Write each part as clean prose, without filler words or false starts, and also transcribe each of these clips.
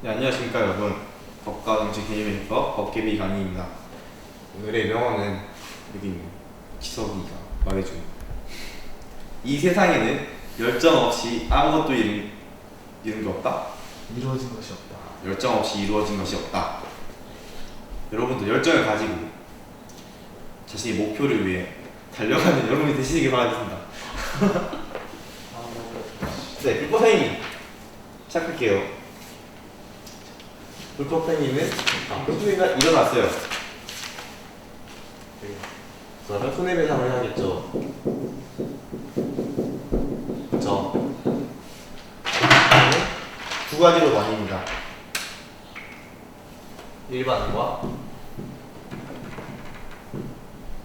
네, 안녕하십니까 여러분. 법과 정치 개념의법 법개비 강의입니다. 오늘의 명언은 여기 있는 기석이가 말해준 이 세상에는 열정 없이 아무것도 이룬 게 없다. 이루어진 것이 없다. 열정 없이 이루어진 것이 없다. 여러분도 열정을 가지고 자신의 목표를 위해 달려가는 여러분이 되시길 바라겠습니다. 네, 불법 행위 시작할게요. 불법 행위는 교통위가 일어났어요. 그러면 손해배상을 해야겠죠. 그쵸? 두 가지로 나뉩니다. 일반과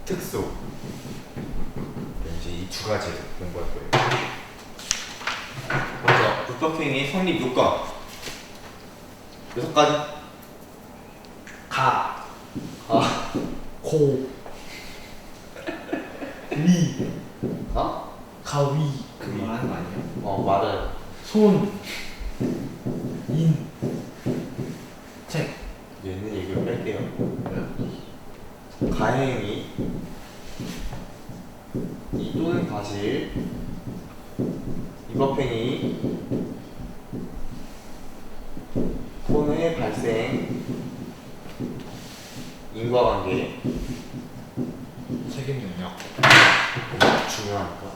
특수. 이제 이 두 가지를 공부할 거예요. 먼저 불법행위 성립 요건 6가지. 고, 위, 어? 가위, 그거 말하는 거 아니에요? 맞아요. 손, 인, 책. 얘는 얘기를 뺄게요. 가행위 이 또는 과실 위법행위 손해 발생 인과관계 책임 능력. 중요하니까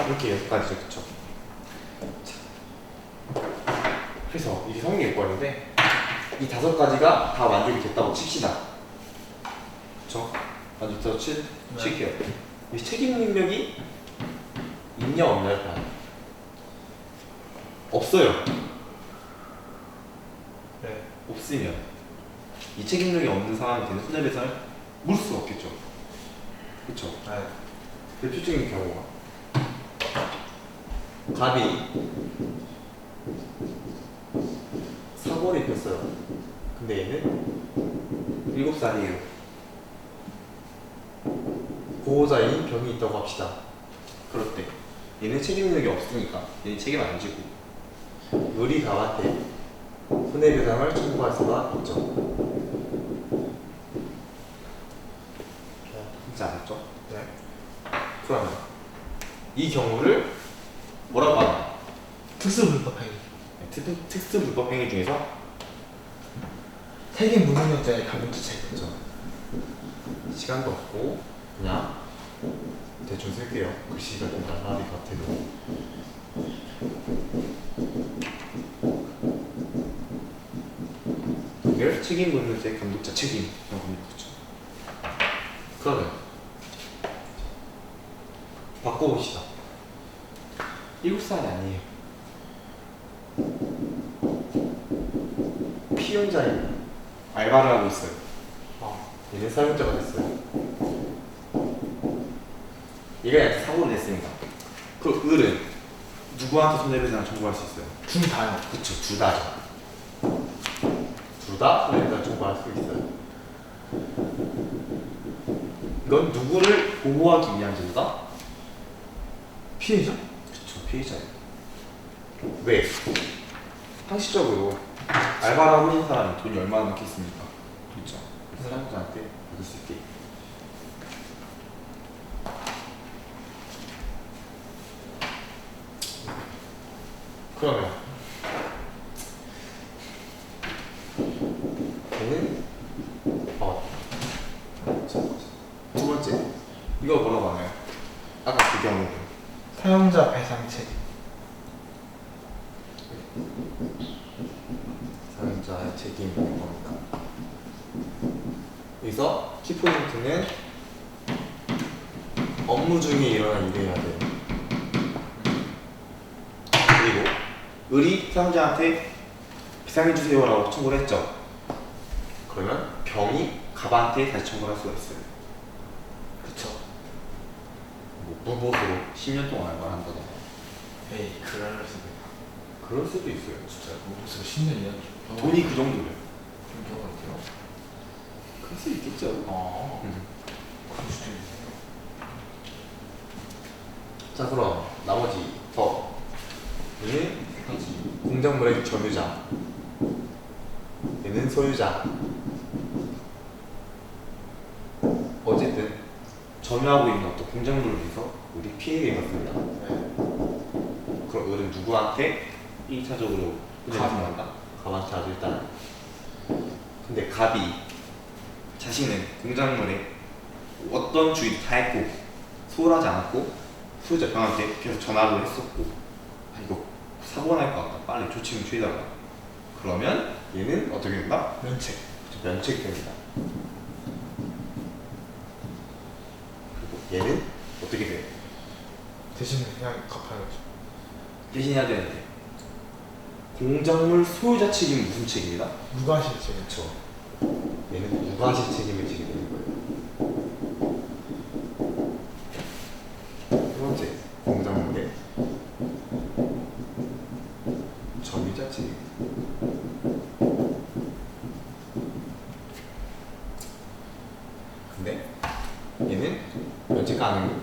이렇게 6가지죠. 그쵸? 그래서 이게 성립 요건인데 이 5가지가 다 만족이 됐다고 칩시다. 그쵸? 만족돼서 칠게요. 이 책임 능력이 있냐 없냐를 봐요. 없어요. 네. 없으면 이 책임 능력이 없는 상황이 손해배상을 물을 수가 없겠죠. 그쵸? 네. 대표적인 경우가 갑이 사고를 입혔어요. 근데 얘는 7살이에요. 보호자인 병이 있다고 합시다. 그럴 때 얘는 책임 능력이 없으니까 얘는 책임 안 지고 을이 갑한테 손해배상을 청구할 수가 있죠. 진짜 알았죠? 네. 그러면 이 경우를 뭐라고 하나? 특수불법행위. 특수 불법 행위 중에서 책임 무능력자의 감독자 책임. 그렇죠. 시간도 없고 그냥 대충 쓸게요. 글씨가 좀 나가리 같아도. 이걸 책임 무능력자의 감독자 책임이라고 합니다. 그렇죠. 그러면 바꿔봅시다. 7살이 아니에요. 피연자입니다. 알바를 하고 있어요. 얘는 사용자가 됐어요. 얘가 약간 사고를 냈습니다. 그 을은 누구한테 손해배상을 청구할 수 있어요? 둘 다요. 그쵸, 둘 다죠. 둘 다 손해배상을 청구할 수 있어요. 이건 누구를 보호하기 위한 제도다? 피해자? 그쵸, 피해자예요. 왜? 상식적으로 알바를 하고 있는 사람이 돈이 얼마나 많겠습니까? 그렇죠. 그 사람들한테 받을 수 있게. 그러면 얘는 두 번째 이거 뭐라고 하나요? 아까 그 경우 사용자 배상 책임. 사용자의 책임인 겁니다. 여기서 키포인트는 업무 중에 일어난 일을 해야 돼요. 그리고 을이 사용자한테 배상해주세요 라고 청구를 했죠. 그러면 병이 갑한테 다시 청구를 할 수가 있어요. 그쵸. 뭐 무보수로 10년 동안 알바를 한다던가. 에이, 그럴 수도. 그럴 수도 있어요. 진짜 무슨 10년 이야기. 돈이 그 정도면 그런 경우가 있대요. 그럴 수 있겠죠. 그럴 수도 있네요. 자, 그럼 나머지 법 공작물의 점유자, 얘는 소유자. 어쨌든 점유하고 있는 어떤 공작물을 위해서 우리 피해를 입었습니다. 그럼 을은 누구한테 1차적으로 분양한다? 갑한테 아주 일단. 근데 갑이 자신은 공작물에 어떤 주의도 다 했고 소홀하지 않았고 소유자 병한테 계속 전화를 했었고 이거 사고가 날 것 같다 빨리 조치를 취해달라 그러면 얘는 어떻게 된다? 면책. 면책됩니다. 그리고 얘는 어떻게 돼? 대신 그냥 갚아야죠. 대신해야 되는데 공작물 소유자 책임은 무슨 책임이다? 누가 하실지. 그렇죠. 얘는 무과실 책임을 지게 되는 거예요. 세 번째, 공작물의 점유자 책임. 근데 얘는 면책 가능.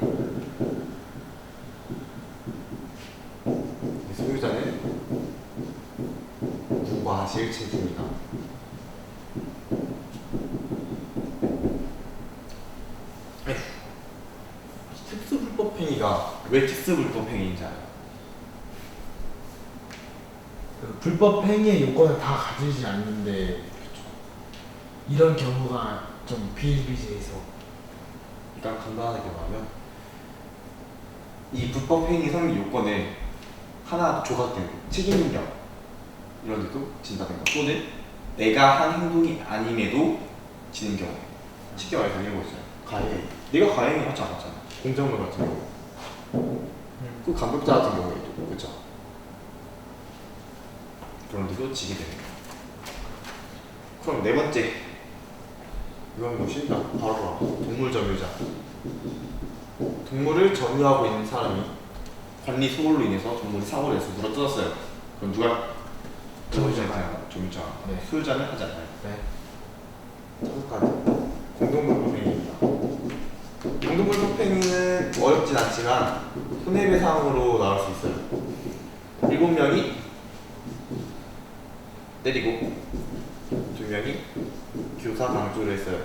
소유자는 무과실 책임이다. 특수불법행위가 왜 특수불법행위인지 알아요? 그 불법 행위의 요건을 다 가지지 않는데 이런 경우가 좀 비일비재해서. 일단 간단하게 말하면 이 불법행위 성립 요건을 하나 조각된 책임능력 이런 데도 진다든가 또는 내가 한 행동이 아님에도 지는 경우 쉽게 말해서 이런 거 있어요. 가해. 내가 가해행위 하지 않았잖아. 공작물 같은 경우 그 간접자 같은 경우에도 그렇죠. 그런 데도 지게 되는 거예요. 그럼 네 번째 이건 무엇이? 바로 동물 점유자. 동물을 점유하고 있는 사람이 관리 소홀로 인해서 동물이 사고를 해서 물어뜯었어요. 그럼 누가 점유자가 점유자. 네. 소유자는 하지 않아요. 네. 다섯 가지 공동불법행위입니다. 공동불법행위는 어렵진 않지만 손해배상으로 나올 수 있어요. 7명이 때리고 2명이 교사 강조를 했어요.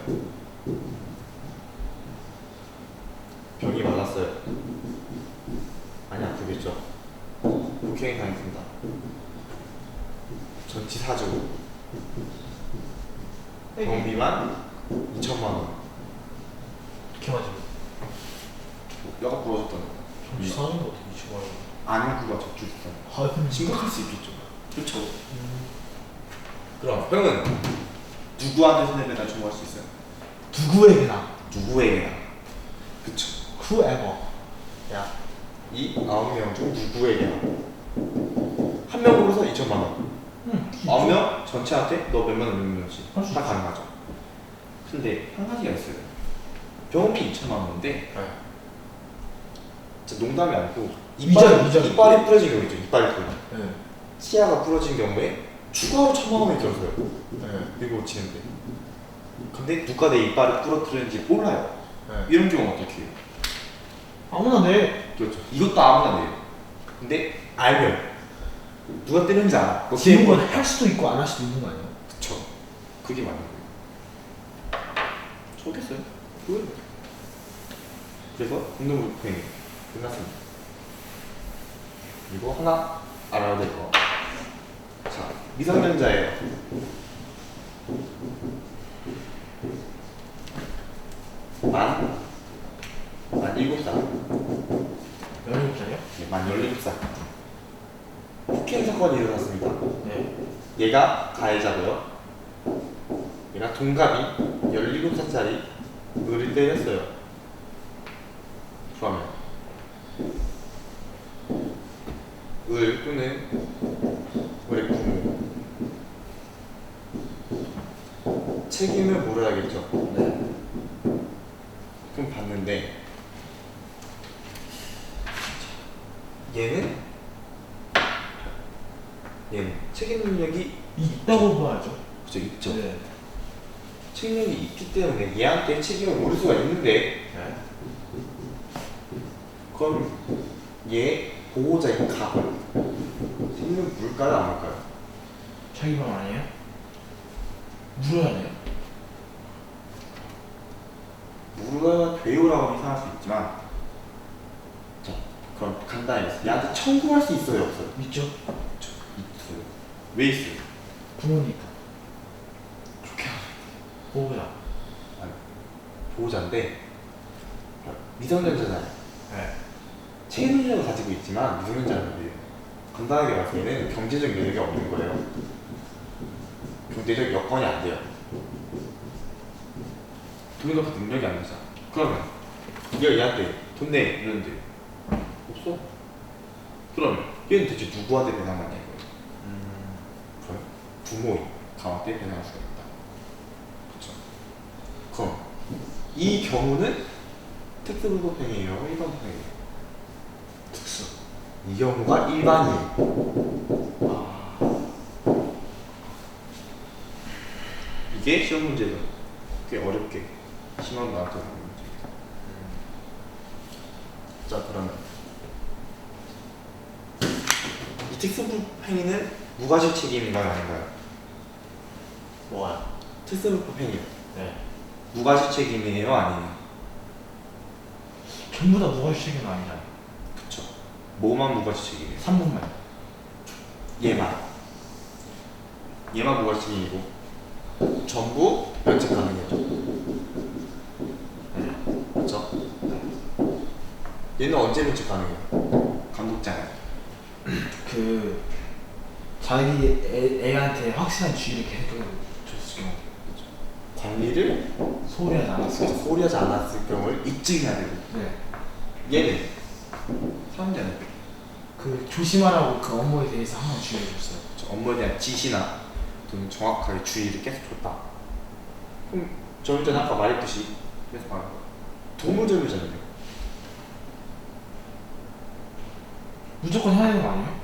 병이 맞았어요. 많이 아프겠죠? 폭행이 당했습니다. 전치 4주 병비만 2천만 원. 이렇게 맞으면 뼈가 부러졌던 정치사는 거 어떻게 좋아요? 안구가 적출됐던 아 근데 심각할 수 있겠죠. 그렇죠. 그럼 형은 누구한테 손해배상 청구할 수 있어요? 누구에게나. 누구에게나. 그쵸. whoever. 야. 이 9명 중 누구에게나 한 명 고르서 2천만 원. 9명 전체한테 너 몇만 원, 몇만 원씩 할수 다 있지. 가능하죠. 근데 한 가지가 있어요. 병원비 2천만 원인데 네. 진짜 농담이 아니고 위장. 이빨이 부러진 경우 있죠. 이빨이 부러져. 네. 치아가 부러진 경우에 추가로 1,000만 원이 들어서요. 네. 그리고 치는데. 근데 누가 내 이빨을 부러뜨렸는지 몰라요. 네. 이런 경우는 어떻게 해요? 아무나 내. 그렇죠. 이것도 아무나 내요. 근데 알면 누가 때렸는지 알아. 너 지는 때린 건 거야. 할 수도 있고 안 할 수도 있는 거 아니에요? 그쵸. 그게 맞는 거예요. 좋겠어요. 그거예요. 그래서 공동불법행위 끝났습니다. 그리고 하나 알아야 될 거. 자, 미성년자예요. 만 7살. 17살이요? 네, 만 17살. 폭행 사건이 일어났습니다. 네. 얘가 가해자고요. 얘가 동갑이 17살짜리 을을 때렸어요. 그러면 을 또는 을의 부모 책임을 물어야겠죠. 네. 그럼 봤는데 얘는 책임 능력이 있다고 봐야죠. 그죠 있죠. 네. 책임 능력이 있기 때문에 얘한테 책임을 물을 수가 있는데 네. 그럼 얘 보호자인 갑을 책임을 물까 물까요 안 물까요? 자기 방 아니에요? 물어야 돼요? 물어야 돼요라고 하면 이상할 수 있지만 자 그럼 간단히 얘한테 청구할 수 있어요 없어요? 있죠? 있어요. 왜 있어요? 부모니까. 그렇게 하면 보호자. 아니, 보호자인데 미성년자잖아요. 네. 체능력을 가지고 있지만 미성년자는 뭐예요? 간단하게 말하면 경제적 여력이 없는 거예요. 경제적 여건이 안 돼요. 돈이 갚을 능력이 안 되잖아. 그러면 네가 얘한테 돈 내 이러는데 없어. 그러면 얘는 대체 누구한테 배상받냐 이거예요. 그럼 부모인 가한테 배상할 수가 있다. 그렇죠. 그럼 이 경우는 특수불법행위예요, 일반행위예요? 특수. 이 경우가 일반이에요. 이게 시험 문제에서 꽤 어렵게 심한 나왔던 문제입니다. 자 그러면 이 특수불법행위는 무과실 책임인가요, 아닌가요? 뭐야? 특수불법행위 네. 무과실 책임이에요, 아니에요? 전부 다 무과실책임은 아니잖아요. 그쵸. 뭐만 무과실 책임이에요? 3분만. 얘만 무과실 책임이고 전부 면책 가능해요. 그렇죠? 얘는 언제 면책 가능해요? 감독자는 그 자기 애한테 확실한 주의를 계속 줬을 경우. 관리를 소홀히 하지 않았을 경우. 소홀히 하지 않았을 경우를 입증해야 되고 네. 얘는 사용자는 그 조심하라고 그 업무에 대해서 항상 주의를 줬어요. 업무에 대한 지시나 또는 정확하게 주의를 계속 줬다. 그럼 저 전에 아까 말했듯이 계속 말한 거 동물점유잖아요. 무조건 해야 되는 거 아니에요?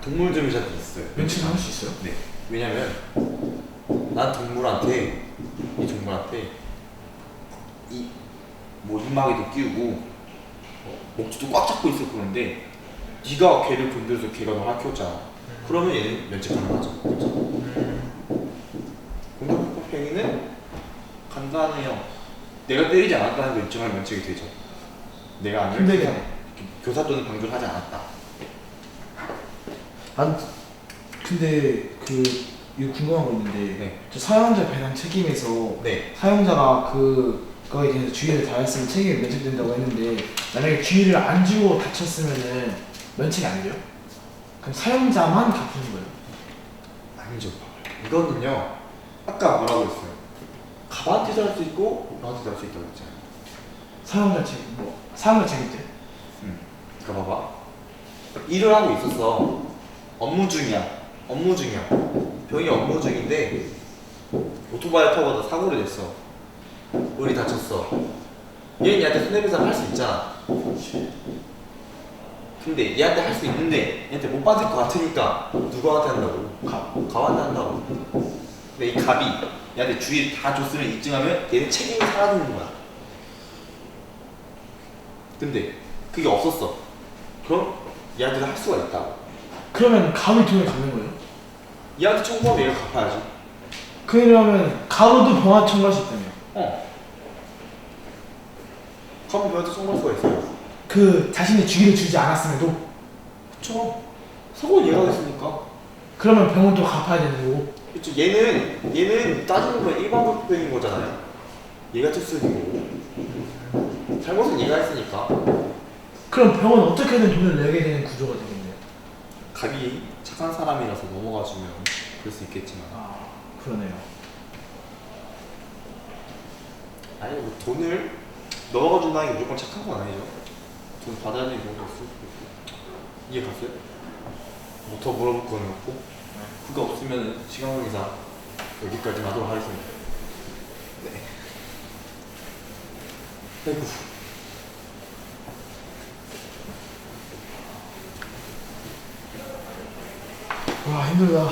동물점유자도 있어요. 면책을 할 수 있어요? 네. 왜냐면 난 동물한테 이 동물한테 이 뭐 입마개도 끼우고 목줄도 꽉 잡고 있을 거는데 네가 걔를 건드려서 걔가 너를 키웠잖아. 그러면 얘는 면책 가능하죠. 그렇죠? 공격법행위는 간단해요. 내가 때리지 않았다는 걸 입증하면 면책이 되죠. 내가 아니면 힘들게. 교사 또는 방조를 하지 않았다. 근데 이거 궁금한 거 있는데 네. 저 사용자 배상 책임에서 네. 사용자가 그거에 대해서 주의를 다했으면 책임이 면책된다고 했는데 만약에 주의를 안 주고 다쳤으면은 면책이 안 돼요? 그럼 사용자만 갚는 거예요? 아니죠. 이거는요. 아까 뭐라고 했어요? 가방한테도 할 수 있고 너한테도 할 수 있다고 했잖아요. 사용자 책임 때? 그러니까 봐봐. 일을 하고 있었어. 업무 중이야. 병이 업무 중인데 오토바이 타고 사고를 냈어. 우리 다쳤어. 얘는 얘한테 손해배상 할 수 있잖아. 근데 얘한테 할 수 있는데 얘한테 못 받을 것 같으니까 누구한테 한다고? 가한테 한다고. 근데 이 갑이 얘한테 주의를 다 줬으면 입증하면 얘는 책임이 사라지는 거야. 근데 그게 없었어. 그럼 얘한테도 할 수가 있다. 그러면 갑이 돈을 갚는 거예요? 얘한테 청구하면 얘가 갚아야지. 그러면 갑으로도 병합 청구할 수 있다며? 갑은 걔한테 청구할 수가 있어요. 그 자신이 주의를 주지 않았음에도? 그쵸. 사고는 얘가 됐으니까. 그러면 병은 또 갚아야 되는 거고? 그쵸. 얘는 따지는 건 일반 불법행인 거잖아요. 얘가 특수이고 잘못은 얘가 했으니까. 그럼 병은 어떻게든 돈을 내게 되는 구조가 되겠네요. 갑이 착한 사람이라서 넘어가주면 그럴 수 있겠지만 아, 그러네요. 아니 뭐 돈을 넘어가준다는 게 무조건 착한 건 아니죠. 돈 받아야 되는 경우도 있을 수도 있고. 이해 갔어요? 뭐 더 물어볼 거는 없고 그거 없으면 시간 관계상 여기까지만 하도록 하겠습니다. 네. 아이고. 와, 힘들다.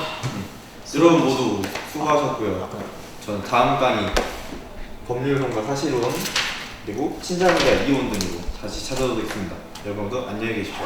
여러분 모두 수고하셨고요. 저는 다음 강의 법률론과 사실론 그리고 친자분과 이혼 등으로 다시 찾아오겠습니다. 여러분 모두 안녕히 계십시오.